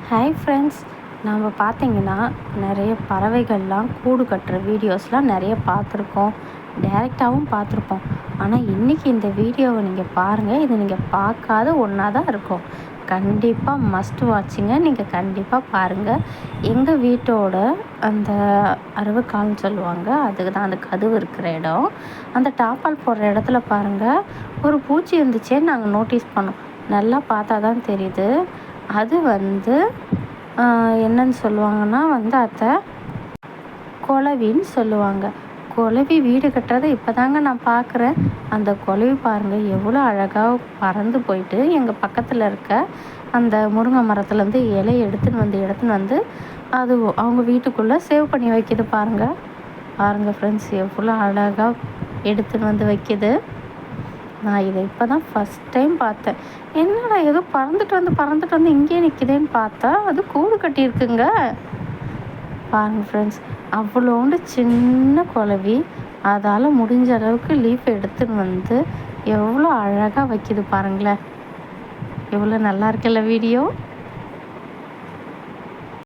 Hi friends, நாம் பார்த்தீங்கன்னா நிறைய பறவைகள்லாம் கூடு கட்டுற வீடியோஸ்லாம் நிறைய பார்த்துருக்கோம், டைரெக்டாகவும் பார்த்துருப்போம். ஆனால் இன்றைக்கி இந்த வீடியோவை நீங்கள் பாருங்கள். இது நீங்கள் பார்க்காத ஒன்றா தான் இருக்கும். கண்டிப்பாக மஸ்ட் வாட்சிங்க. நீங்கள் கண்டிப்பாக பாருங்கள். எங்கள் வீட்டோட அந்த அறுவைக்கால்னு சொல்லுவாங்க, அதுக்கு தான் அந்த கதவு இருக்கிற இடம். அந்த டாப்பால் போடுற இடத்துல பாருங்கள், ஒரு பூச்சி இருந்துச்சேன்னு நாங்கள் நோட்டீஸ் பண்ணோம். நல்லா பார்த்தா தான் தெரியுது. அது என்னன்னு சொல்லுவாங்கன்னா அதை குளவின்னு சொல்லுவாங்க. குளவி வீடு கட்டுறதை இப்போ தாங்க நான் பார்க்குறேன். அந்த குளவி பாருங்கள் எவ்வளோ அழகாக பறந்து போயிட்டு எங்கள் பக்கத்தில் இருக்க அந்த முருங்கை மரத்துலேருந்து இலையை எடுத்துன்னு வந்து அது அவங்க வீட்டுக்குள்ளே சேவ் பண்ணி வைக்கிது. பாருங்கள் ஃப்ரெண்ட்ஸ், எவ்வளோ அழகாக எடுத்துன்னு வந்து வைக்கிது. நான் இதை இப்போ தான் ஃபஸ்ட் டைம் பார்த்தேன். என்னடா ஏதோ பறந்துட்டு வந்து இங்கேயே நிற்கிதேன்னு பார்த்தா அது கூடு கட்டியிருக்குங்க. பாருங்கள் ஃப்ரெண்ட்ஸ், அவ்வளோண்டு சின்ன குளவி அதால் முடிஞ்ச அளவுக்கு லீஃப் எடுத்துன்னு வந்து எவ்வளோ அழகாக வைக்கிது பாருங்களேன். எவ்வளோ நல்லா இருக்குல்ல வீடியோ.